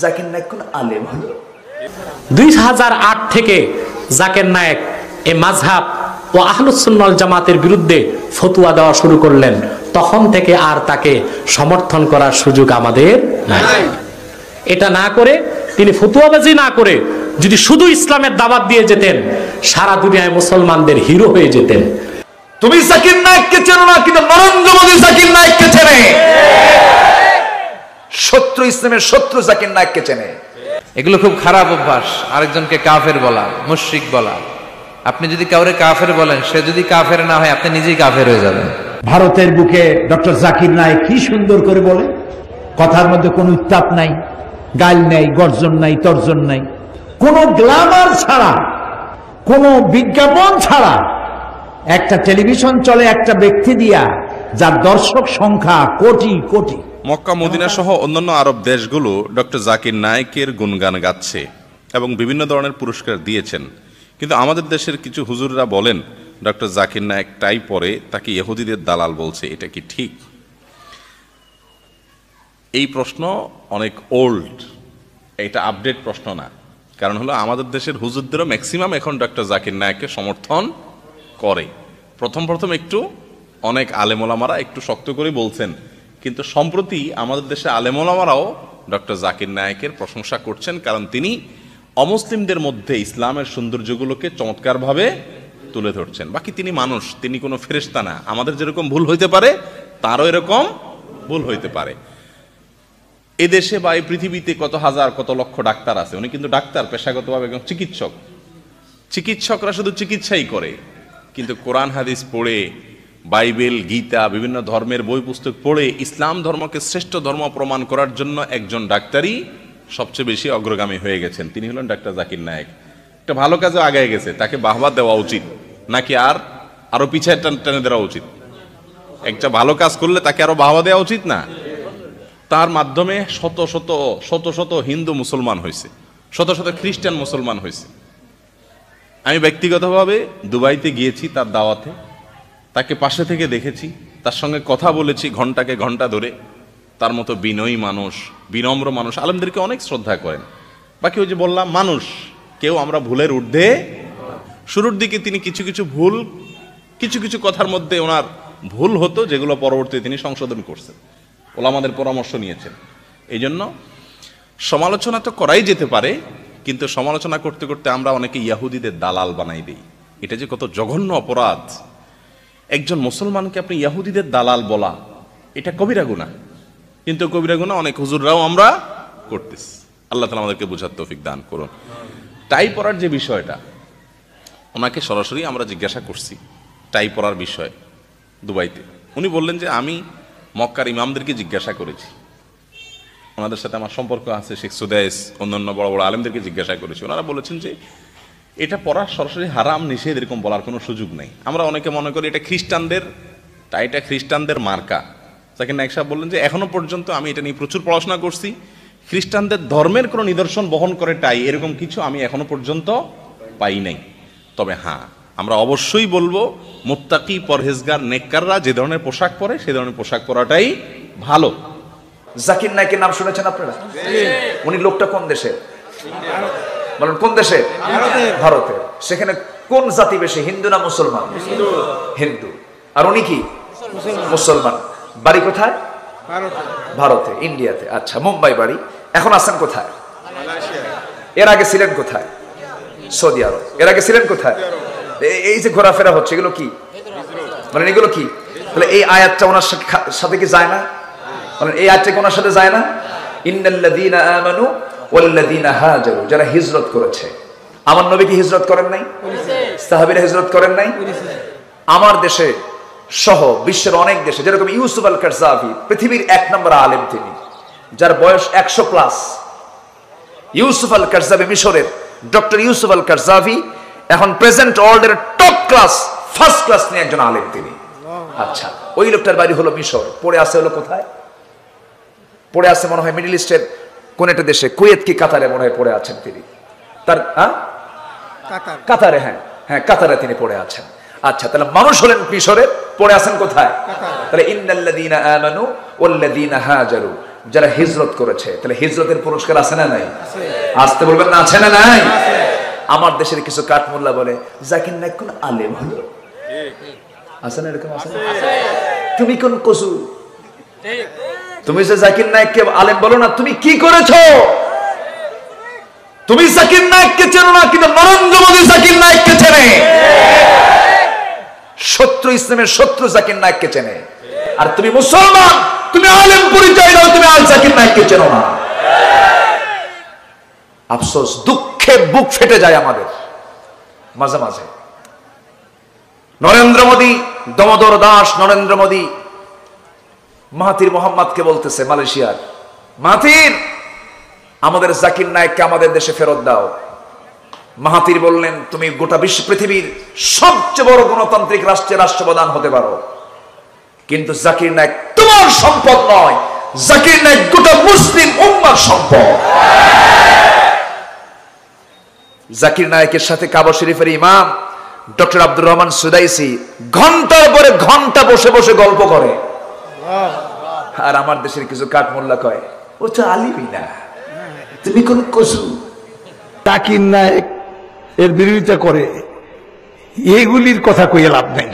জাকির নায়েক কোন আলেম হলো? 2008 থেকে জাকির নায়েক এই মাযহাব ও আহলুস সুন্নাহ ওয়াল জামাতের বিরুদ্ধে ফতোয়া দেওয়া শুরু করলেন। তখন থেকে আর তাকে সমর্থন করার সুযোগ আমাদের নাই। এটা না করে তিনি ফতোয়াবাজি না করে যদি শুধু ইসলামের দাওয়াত দিয়ে যেতেন, সারা দুনিয়ায় মুসলমানদের হিরো হয়ে যেতেন। তুমি জাকির নায়েককে চেনো না, কিন্তু নরেন্দ্র মোদী জাকির নায়েককে চেনে। শত্রু ইসলামের শত্রু জাকির নায়েককে চেনে। এগুলো খুব খারাপ অভ্যাস, আরেকজনকে কাফের বলা, মুশরিক বলা। আপনি যদি কাউরে কাফের বলেন, সে যদি কাফের না হয় আপনি নিজেই কাফের হয়ে যাবেন। ভারতের বুকে ডক্টর জাকির নায়েক কি সুন্দর করে বলে, কথার মধ্যে কোনো উত্তাপ নাই, গাল নাই, গর্জন নাই, তর্জন নাই, কোনো গ্ল্যামার ছাড়া, কোনো বিজ্ঞাপন ছাড়া একটা টেলিভিশন চলে একটা ব্যক্তি দিয়া, যার দর্শক সংখ্যা কোটি কোটি। মক্কা মদিনা সহ অন্যান্য আরব দেশগুলো ডক্টর জাকির নায়েকের গুণগান গাচ্ছে এবং বিভিন্ন ধরনের পুরস্কার দিয়েছেন। কিন্তু আমাদের দেশের কিছু হুজুররা বলেন ডক্টর জাকির নায়েক টাই পরে তাকে ইহুদিদের দালাল বলছে। এটা কি ঠিক? এই প্রশ্ন অনেক ওল্ড, এটা আপডেট প্রশ্ন না। কারণ হলো আমাদের দেশের হুজুরদেরও ম্যাক্সিমাম এখন ডক্টর জাকির নায়েককে সমর্থন করে। প্রথম একটু অনেক আলেমোলামারা একটু শক্ত করে বলছেন, কিন্তু সম্প্রতি আমাদের দেশে আলেমোলামারাও ডক্টর জাকির নায়েকের প্রশংসা করছেন, কারণ তিনি অমুসলিমদের মধ্যে ইসলামের সৌন্দর্যগুলোকে চমৎকারভাবে তুলে ধরছেন। বাকি তিনি মানুষ, তিনি কোনো ফেরেশতা না। আমাদের যেরকম ভুল হইতে পারে তারও এরকম ভুল হইতে পারে। এদেশে বা এই পৃথিবীতে কত হাজার কত লক্ষ ডাক্তার আছে, উনি কিন্তু ডাক্তার পেশাগতভাবে একজন চিকিৎসক। চিকিৎসকরা শুধু চিকিৎসাই করে, কিন্তু কোরআন হাদিস পড়ে, বাইবেল, গীতা, বিভিন্ন ধর্মের বই পুস্তক পড়ে ইসলাম ধর্মকে শ্রেষ্ঠ ধর্ম প্রমাণ করার জন্য একজন ডাক্তারই সবচেয়ে বেশি অগ্রগামী হয়ে গেছেন। তিনি হলেন ডাক্তার জাকির নায়েক। একটা ভালো কাজে আগায় গেছে, তাকে বাহবা দেওয়া উচিত, নাকি আরো পিছিয়ে টেনে দেওয়া উচিত? একটা ভালো কাজ করলে তাকে আরো বাহবা দেওয়া উচিত না? তার মাধ্যমে শত শত হিন্দু মুসলমান হয়েছে, শত শত খ্রিস্টান মুসলমান হয়েছে। আমি ব্যক্তিগতভাবে দুবাইতে গিয়েছি তার দাওয়াতে, তাকে পাশে থেকে দেখেছি, তার সঙ্গে কথা বলেছি ঘন্টাকে ঘন্টা ধরে। তার মতো বিনয়ী মানুষ, বিনম্র মানুষ, আলেমদেরকে অনেক শ্রদ্ধা করেন। বাকি ওই যে বললাম, মানুষ, কেউ আমরা ভুলের ঊর্ধ্বে। শুরুর দিকে তিনি কিছু কথার মধ্যে ওনার ভুল হতো, যেগুলো পরবর্তীতে তিনি সংশোধন করছেন, ওলামাদের পরামর্শ নিয়েছেন। এই জন্য সমালোচনা তো করাই যেতে পারে, কিন্তু সমালোচনা করতে করতে আমরা অনেকে ইয়াহুদিদের দালাল বানাই দিই। এটা যে কত জঘন্য অপরাধ! একজন মুসলমানকে আপনি ইয়াহুদিদের দালাল বলা, এটা কবিরা গুনাহ। কিন্তু কবিরা গুনাহ অনেক হুজুররাও আমরা করতেছি। আল্লাহ তাআলা আমাদেরকে বুঝার তৌফিক দান করুন। টাই পরার যে বিষয়টা, ওনাকে সরাসরি আমরা জিজ্ঞাসা করছি টাই পরার বিষয়ে দুবাইতে। উনি বললেন যে আমি মক্কার ইমামদেরকে জিজ্ঞাসা করেছি, ওনাদের সাথে আমার সম্পর্ক আছে, শেখ সুদাইস, অন্যান্য বড় বড় আলেমদেরকে জিজ্ঞাসা করেছি। ওনারা বলেছেন যে এটা পড়া সরাসরি হারাম, নিষেধ, এরকম বলার কোনো সুযোগ নেই। আমরা অনেকে মনে করি এটা খ্রিস্টানদের, টাইটা খ্রিস্টানদের মার্কা। জাকির নায়েক সাহেব বললেন যে এখনো পর্যন্ত আমি এটা নিয়ে প্রচুর পড়াশোনা করছি, খ্রিস্টানদের ধর্মের কোনো নিদর্শন বহন করে টাই, এরকম কিছু আমি এখনো পর্যন্ত পাই নাই। তবে হ্যাঁ, আমরা অবশ্যই বলবো মুত্তাকি, পরহেজগার, নেককাররা যে ধরনের পোশাক পরে সে ধরনের পোশাক পরাটাই ভালো। জাকির নায়েকের নাম শুনেছেন আপনারা? উনি লোকটা কোন দেশের বলেন? কোন দেশে? ভারতের। সেখানে কোন জাতি বেশি, হিন্দু না মুসলমান? হিন্দু। আর উনি কি মুসলমান। বাড়ি কোথায়? ভারতে, ইন্ডিয়াতে। আচ্ছা, মুম্বাই বাড়ি। এখন আছেন কোথায়? এর আগে ছিলেন কোথায়? সৌদি আরব। এর আগে ছিলেন কোথায়? এই যে ঘোরাফেরা হচ্ছে, এগুলো কি মানে? এগুলো কি? তাহলে এই আয়াতটা ওনার সাথে কি যায় না? মানে এই আয়াতটা কি ওনার সাথে যায় না? ইন্নাল্লাযীনা আমানু ওয়াল্লাযীনা হাজারু, যারা হিজরত করেছে। আমার নবী কি হিজরত করেন নাই? সাহাবীরা হিজরত করেন নাই? আমার দেশে সহ বিশ্বের অনেক দেশে, যেরকম ইউসুফ আল কারজাভি, পৃথিবীর 1 নম্বর আলেম তিনি, যার বয়স 100+। ইউসুফ আল কারজাভি, মিশরের ডক্টর ইউসুফ আল কারজাভি এখন প্রেজেন্ট ওয়ার্ল্ডের টপ ক্লাস, ফার্স্ট ক্লাস নিয়ে একজন আলেম তিনি। আচ্ছা, ওই লোকটার বাড়ি হলো মিশর। পড়ে আছে হলো কোথায়? পড়ে আছে মনে হয় মিডল ইস্টের কোন একটা দেশে, কুয়েত কি কাতারে মনে হয় পড়ে আছেন তিনি। তার কাতারে, হ্যাঁ কাতারে তিনি পড়ে আছেন। আচ্ছা, তাহলে মানুষ হলেন মিশরে, পড়ে আছেন কোথায়? তাহলে ইন্নাল্লাযীনা আমানু ওয়াল্লাযীনা হাজারু, যারা হিজরত করেছে। তাহলে হিজরতের পুরস্কার আছে না নাই? আসতে বলবেন না, আছে না নাই? আমার দেশের কিছু কাঠমোল্লা বলে জাকির নায়েক কোন আলেম হলো, আছে না এরকম? আছে। তুমি কোন কসু, তুমি যে জাকির নায়েককে আলেম বলো না, তুমি কি করেছো? তুমি জাকির নায়েককে চেনো না, কিন্তু নরেন্দ্র মোদী জাকির নায়েককে চেনে। শত্রু ইসলামের শত্রু জাকির নায়েককে চেনে। আর তুমি মুসলমান, তুমি আলেম পরিচয় দাও, তুমি আল জাকির নায়েককে চেনো না। আফসোস, দুঃখে বুক ফেটে যায় আমাদের মাঝে মাঝে। নরেন্দ্র মোদী, দমোদর দাস নরেন্দ্র মোদী মাহাথির মোহাম্মদকে বলতেছে মালয়েশিয়ার, মাহাথির আমাদের জাকির নায়েককে আমাদের দেশে ফেরত দাও। মাহাথির বললেন, তুমি গোটা বিশ্ব পৃথিবীর সবচেয়ে বড় গণতান্ত্রিক রাষ্ট্রের রাষ্ট্রপ্রধান হতে পারো, কিন্তু জাকির নায়েক তোমার সম্পদ নয়, জাকির নায়েক গোটা মুসলিম উম্মার সম্পদ। জাকির নায়েকের সাথে কাবা শরীফের ইমাম ডক্টর আব্দুর রহমান সুদাইসি ঘন্টার পরে ঘন্টা বসে বসে গল্প করে। আর আমার দেশের কিছু কাঠমোল্লা কয়, ও তো আলিমই না, তুমি কোন কসু। জাকির নায়েক এর বিরোধিতা করে, এগুলির কথা কইয়ে লাভ নাই।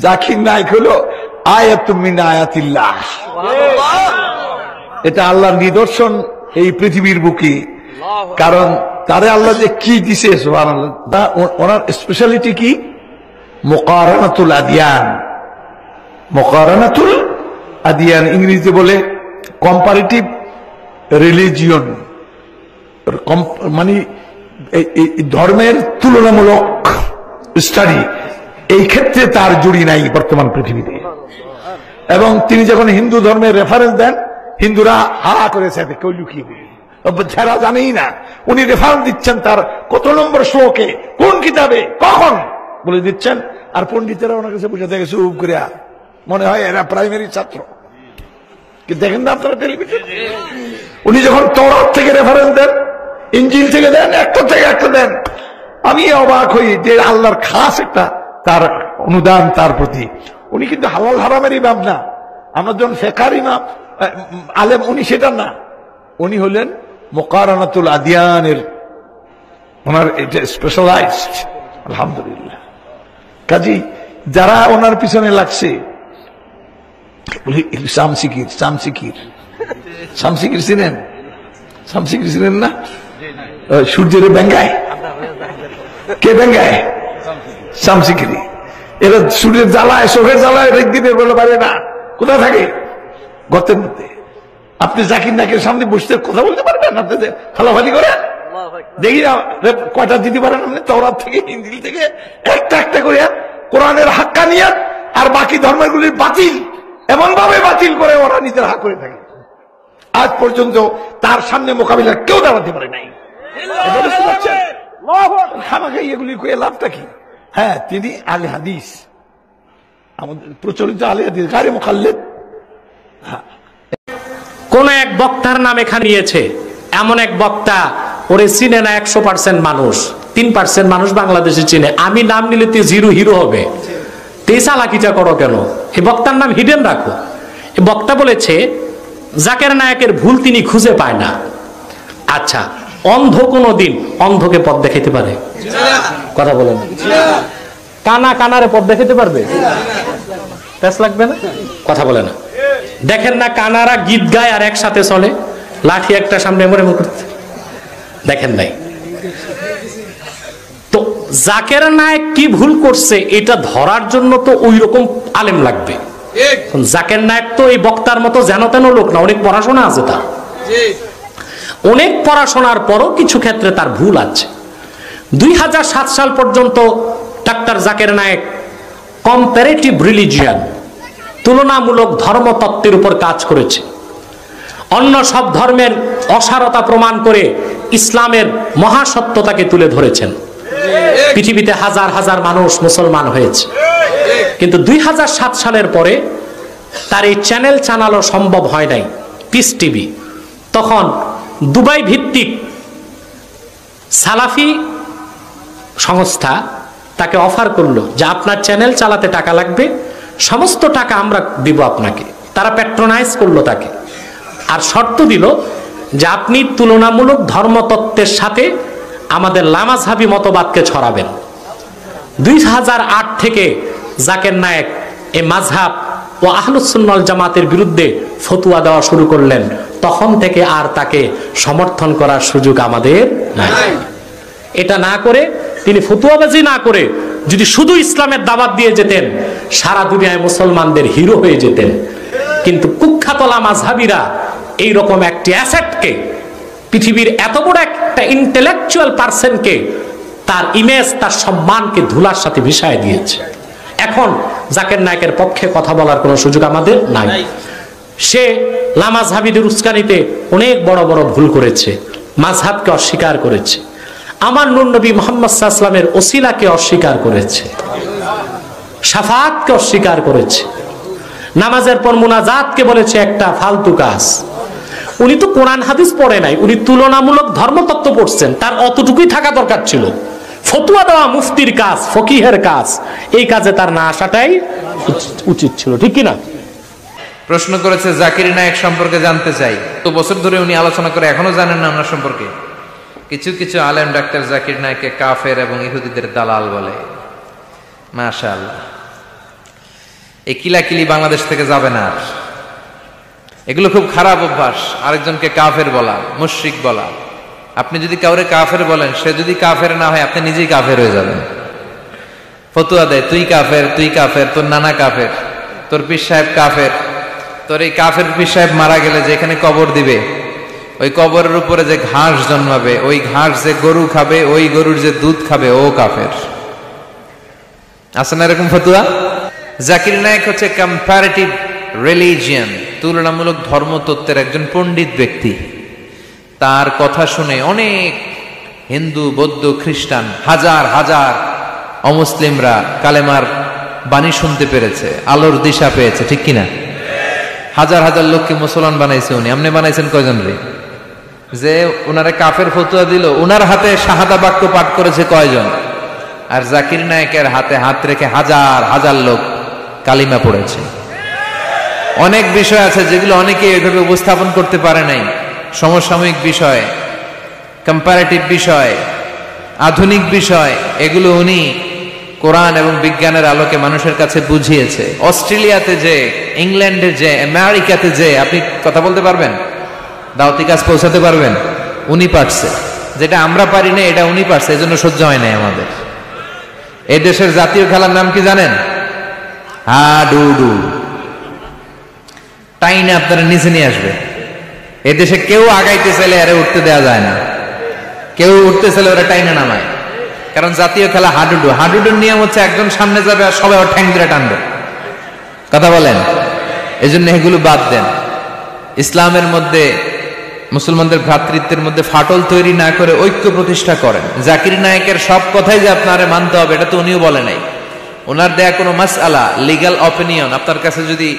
জাকির নায়েক হলো আয়াতুম মিন আয়াতিল্লাহ, এটা আল্লাহর নিদর্শন এই পৃথিবীর বুকে। কারণ তারে আল্লাহ যে কি দিছে সুবহানাল্লাহ, ওনার স্পেশালিটি কি? মুকারানাতুল আদিয়ান। মুকারানাতুল আদিয়ান ইংরেজিতে বলে কম্পারেটিভ রিলিজিয়ন, মানে ধর্মের তুলনামূলক স্টাডি। এই ক্ষেত্রে তার জুড়ি নাই বর্তমান পৃথিবীতে। এবং তিনি যখন হিন্দু ধর্মের রেফারেন্স দেন, হিন্দুরা হা করেছে, কেউ লুকিয়ে দিবে, যারা জানেই না উনি রেফারেন্স দিচ্ছেন তার কত নম্বর শ্লোকে, কোন কিতাবে, কখন বলে দিচ্ছেন। আর পন্ডিতেরা ওনার কাছে বুঝাতে গেছে উপ করে, মনে হয় এরা প্রাইমারি ছাত্র। কি দেখেন না আপনারা টেলিভিশন, উনি যখন তওরাত থেকে রেফারেন্স দেন, ইনজিল থেকে দেন, একটা থেকে একটা দেন, আমি অবাক হই যে আল্লাহর খাস একটা তার অনুদান তার প্রতি। উনি কিন্তু হালাল হারামের ইমাম না, আমরা যখন ফেকার ইমাম আলেম, উনি সেটা না, উনি হলেন মুকারানাতুল আদিয়ানের, ওনার এটা স্পেশালাইজড। আলহামদুলিল্লাহ। কাজী যারা ওনার পিছনে লাগছে, শামসিকির শামসিকির শামসিকির চিনেন? শামসিকির চিনেন না? সূর্যের ব্যঙ্গায়, কে ব্যঙ্গায়? শামসিকিরি। এরা সূর্যের জ্বালায়, চোখের জ্বালায় দিনের বেলা পারে না, কোথায় থাকে? গর্তের মধ্যে। আপনি জাকির নায়েকের সামনে বসতে কথা বলতে পারবেন? আপনি ফালাফালি করেন, দেখি না কয়টা দিতে পারেন আপনি? তওরাত থেকে, ইনজিল থেকে একটা একটা করে কোরআনের হাক্কানিয়াত আর বাকি ধর্মগুলির বাতিল এমন ভাবে বাতিল করে ওরা নিজের হাত করে থাকে। আজ পর্যন্ত তার সামনে মোকাবিলা কেউ দাঁড়াতে পারে নাই। এগুলি কয়ে লাভটা কি? হ্যাঁ, তিনি আলে হাদিস, আমাদের প্রচলিত আলে হাদিস, গায়ে মুখাল্লেদ। কোন এক বক্তার নাম এখানে নিয়েছে, এমন এক বক্তা ওরে চিনে না 100% মানুষ, 3% মানুষ বাংলাদেশে চিনে। আমি নাম নিলে তুই জিরো হিরো হবে, তুই চালাকিটা করো কেন? এই বক্তার নাম হিডেন রাখো। এই বক্তা বলেছে জাকির নায়েকের ভুল তিনি খুঁজে পায় না। আচ্ছা, অন্ধ কোনো দিন অন্ধকে পথ দেখাইতে পারে? কথা বলেন। কানা কানারে পথ দেখাইতে পারবে? প্যাস লাগবে না? কথা বলে না। দেখেন না কানারা গীত গায় আর একসাথে চলে, লাঠি একটা সামনে মরে মুখ করতে, দেখেন নাই? তো জাকির নায়েক কি ভুল করছে এটা ধরার জন্য তো ওই রকম আলেম লাগবে। জাকির নায়েক তো এই বক্তার মতো যেন তেন লোক না, অনেক পড়াশোনা আছে তার। অনেক পড়াশোনার পরও কিছু ক্ষেত্রে তার ভুল আছে। 2007 সাল পর্যন্ত doctor Zakir Naik comparative religion, তুলনামূলক ধর্মতত্ত্বের উপর কাজ করেছে। অন্য সব ধর্মের অসারতা প্রমাণ করে ইসলামের মহাসত্যতাকে তুলে ধরেছেন। পৃথিবীতে হাজার হাজার মানুষ মুসলমান হয়েছে, কিন্তু 2007 সালের পরে তার এই চ্যানেল চালানো সম্ভব হয় নাই। পিস টিভি তখন দুবাই ভিত্তিক সালাফি সংস্থা তাকে অফার করলো যে আপনার চ্যানেল চালাতে টাকা লাগবে, সমস্ত টাকা আমরা দিব আপনাকে। তারা প্যাট্রোনাইজ করলো তাকে। আর শর্ত দিল যে আপনি তুলনামূলক ধর্মতত্ত্বের সাথে আমাদের লামাযহাবী মতবাদকে ছড়াবেন। 2008 থেকে জাকির নায়েক এই মাযহাব ও আহলুস সুন্নাহ ওয়াল জামাতের বিরুদ্ধে ফতোয়া দেওয়া শুরু করলেন। তখন থেকে আর তাকে সমর্থন করার সুযোগ আমাদের নাই। এটা না করে, তিনি ফতোয়াবাজি না করে যদি শুধু ইসলামের দাওয়াত দিয়ে যেতেন, সারা দুনিয়ায় মুসলমানদের হিরো হয়ে যেতেন। কিন্তু কুখ্যাত লামাযহাবীরা এইরকম একটি অ্যাসেটকে, পৃথিবীর এত বড় একটা ইন্টেলেকচুয়াল পারসনকে, তার ইমেজ, তার সম্মানকে ধুলার সাথে মিশিয়ে দিয়েছে। এখন জাকির নায়েকের পক্ষে কথা বলার কোনো সুযোগ আমাদের নাই। সে লামাযহাবীদের উস্কানিতে অনেক বড় বড় ভুল করেছে, মাযহাবকে অস্বীকার করেছে, আমার নূর নবী মুহাম্মদ সাল্লাল্লাহু আলাইহি ওয়াসাল্লামের ওসিলাকে অস্বীকার করেছে, শাফাআতকে অস্বীকার করেছে, নামাজের পর মুনাজাতকে বলেছে একটা ফালতু কাজ। উনি তো কোরআন হাদিস পড়ে নাই, উনি তুলনামূলক ধর্মতত্ত্ব পড়ছেন, তার অতটুকুই থাকা দরকার ছিল। ফতোয়া দেওয়া মুফতির কাজ, ফকিহের কাজ, এই কাজে তার না আসাটাই উচিত ছিল, ঠিক কিনা? প্রশ্ন করেছে জাকির নায়েক সম্পর্কে জানতে চাই। তো বছর ধরে উনি আলোচনা করে এখনো জানেন না আমরা সম্পর্কে। কিছু কিছু আলেম ডাক্তার জাকির নায়েককে কাফের এবং ইহুদিদের দালাল বলে। মাশাআল্লাহ, এই কিলাকিলি বাংলাদেশ থেকে যাবে না আর। এগুলো খুব খারাপ অভ্যাস, আরেকজনকে কাফের বলা, মুশরিক বলা। আপনি যদি কাউরে কাফের বলেন, সে যদি কাফের না হয় আপনি নিজেই কাফের হয়ে যাবেন। ফতোয়া দেয় তুই কাফের, তুই কাফের, তোর নানা কাফের, তোর পীর সাহেব কাফের, তোর এই কাফের পীর সাহেব মারা গেলে যেখানে কবর দিবে, ওই কবরের উপরে যে ঘাস জন্মাবে, ওই ঘাস যে গরু খাবে, ওই গরুর যে দুধ খাবে, ও কাফের। আছে না এরকম ফতোয়া? জাকির নায়েক হচ্ছে কম্পারেটিভ রিলিজিয়ান, তুলনামূলক ধর্মতত্ত্বের একজন পণ্ডিত ব্যক্তি। তার কথা শুনে অনেক হিন্দু, বৌদ্ধ, খ্রিস্টান, হাজার হাজার অমুসলিমরা কালেমার বাণী শুনতে পেরেছে, আলোর দিশা পেয়েছে, ঠিক কিনা? হাজার হাজার লোককে মুসলমান বানাইছে উনি। আপনি বানাইছেন কয়জন রে? যে উনারে কাফের ফতোয়া দিল, উনার হাতে শাহাদা বাক্য পাঠ করেছে কয়জন? আর জাকির নায়েকের হাতে হাত রেখে হাজার হাজার লোক কালিমা পড়েছে। অনেক বিষয় আছে যেগুলো অনেকে এইভাবে উপস্থাপন করতে পারে নাই। সমসাময়িক বিষয়, কম্পারেটিভ বিষয়, আধুনিক বিষয়, এগুলো উনি কোরআন এবং বিজ্ঞানের আলোকে মানুষের কাছে বুঝিয়েছে। অস্ট্রেলিয়াতে যে, ইংল্যান্ডে যে, আমেরিকাতে যে আপনি কথা বলতে পারবেন, দাওয়াতি কাজ পৌঁছাতে পারবেন, উনি পারছে। যেটা আমরা পারি না এটা উনি পারছে, এই জন্য সহ্য হয় নাই আমাদের। এই দেশের জাতীয় খেলার নাম কি জানেন? হাডুডু। টাইনে আপনারা নিচে নিয়ে আসবে। এই দেশে কেউ আগাইতে চাইলে আরে উঠতে দেওয়া যায় না, কেউ উঠতে চাইলে ওরা টাইনে নামায়। কারণ জাতীয় খেলা হাডুডু। হাডুডুর নিয়ম হচ্ছে একজন সামনে যাবে আর সবাই ওর ঠ্যাং ধরে টানবে। কথা বলেন? এই জন্য এগুলো বাদ দেন। ইসলামের মধ্যে, মুসলমানদের ভ্রাতৃত্বের মধ্যে ফাটল তৈরি না করে ঐক্য প্রতিষ্ঠা করেন। জাকির নায়েকের সব কথাই যে আপনারে মানতে হবে এটা তো উনিও বলে নাই। ওনার দেয়া কোনো মাসআলা, লিগ্যাল অপিনিয়ন আপনার কাছে যদি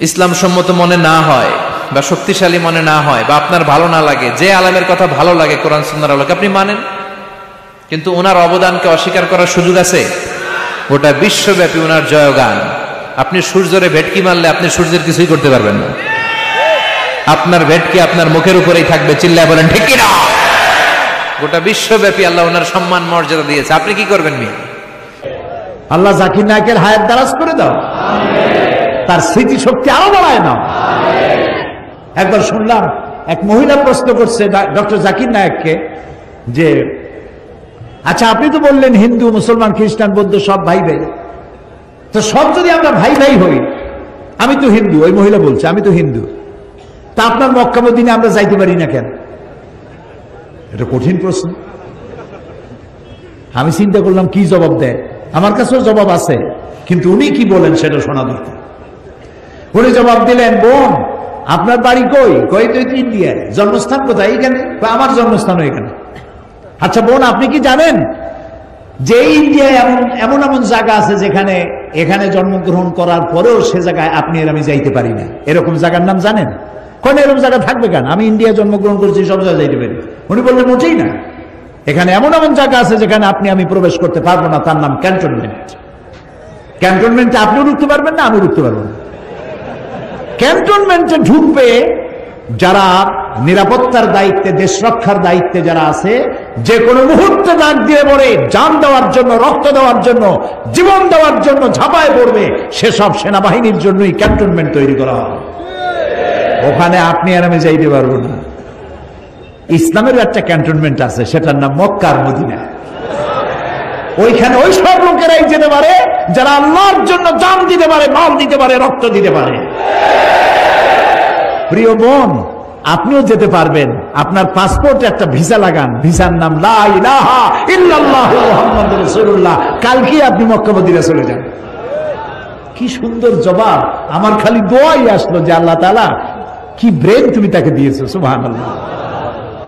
ইসলাম সম্মত মনে না হয় বা শক্তিশালী মনে না হয় বা আপনার ভালো না লাগে, যে আলেমের কথা ভালো লাগে কোরআন সুন্নাহর আলোকে আপনি মানেন, কিন্তু ওনার অবদানকে অস্বীকার করার সুযোগ আছে? গোটা বিশ্বব্যাপী ওনার জয়গান। আপনি সূর্যরে ভেটকি মারলে আপনি সূর্যের কিছুই করতে পারবেন না। আপনার ভেটকি আপনার মুখের উপরেই থাকবে, চিল্লায় বলেন ঠিক কি না? গোটা বিশ্বব্যাপী আল্লাহ ওনার সম্মান মর্যাদা দিয়েছে, আপনি কি করবেন? আল্লাহ জাকির নায়েকের হায়াত দারাজ করে দাও, তার স্মৃতিশক্তি আরো বাড়ায় নাও। একবার শুনলাম এক মহিলা প্রশ্ন করছে ডক্টর জাকির নায়েককে যে, আচ্ছা আপনি তো বললেন হিন্দু, মুসলমান, খ্রিস্টান, বৌদ্ধ সব ভাই ভাই, তো সব যদি আমরা ভাই ভাই হই, আমি তো হিন্দু, ওই মহিলা বলছে আমি তো হিন্দু, তা আপনার মক্কা মদিনে আমরা যাইতে পারি না কেন? এটা কঠিন প্রশ্ন। আমি চিন্তা করলাম কি জবাব দেয়। আমার কাছেও জবাব আছে, কিন্তু উনি কি বলেন সেটা শোনা দরকার। উনি জবাব দিলেন, বোন আপনার বাড়ি কই? কই তো ইন্ডিয়ায়। জন্মস্থান কোথায়? এখানে। আমার জন্মস্থান এখানে। আচ্ছা বোন আপনি কি জানেন যে ইন্ডিয়ায় এমন এমন জায়গা আছে যেখানে এখানে জন্মগ্রহণ করার পরেও সে জায়গায় আপনি আর আমি যাইতে পারি না, এরকম জায়গার নাম জানেন? কোন এরকম জায়গা থাকবে কেন? আমি ইন্ডিয়ায় জন্মগ্রহণ করেছি, সব জায়গায় যাইতে পারি। উনি বললেন মোটেই না, এখানে এমন এমন জায়গা আছে যেখানে আপনি আমি প্রবেশ করতে পারবো না, তার নাম ক্যান্টনমেন্ট। ক্যান্টনমেন্টে আপনিও ঢুকতে পারবেন না, আমিও ঢুকতে পারবো না। ক্যান্টনমেন্টে ঢুকবে যারা নিরাপত্তার দায়িত্বে, দেশ রক্ষার দায়িত্বে যারা আছে, যে কোনো মুহূর্তে ডাক দিয়ে পড়ে জান দেওয়ার জন্য, রক্ত দেওয়ার জন্য, জীবন দেওয়ার জন্য ঝাঁপায় পড়বে, সেসব সেনাবাহিনীর জন্যই ক্যান্টনমেন্ট তৈরি করা হবে। ওখানে আপনি আর আমি যাইতে পারবো না। ইসলামের একটা ক্যান্টনমেন্ট আছে, সেটার নাম মক্কা আর মদিনা। ওইখানে ওই সব লোকেরাই যেতে পারে যারা আল্লাহর জন্য জান দিতে পারে, মাল দিতে পারে, রক্ত দিতে পারে। প্রিয় বোন, আপনিও যেতে পারবেন। আপনার পাসপোর্টে একটা ভিসা লাগান, ভিসার নাম লা ইলাহা ইল্লাল্লাহ মুহাম্মাদুর রাসূলুল্লাহ। কালকে আপনি মক্কা মদিনা চলে যান। কি সুন্দর জবাব! আমার খালি দোয়াই আসলো যে আল্লাহ তাআলা কি ব্রেন তুমি তাকে দিয়েছো, সুবহানাল্লাহ।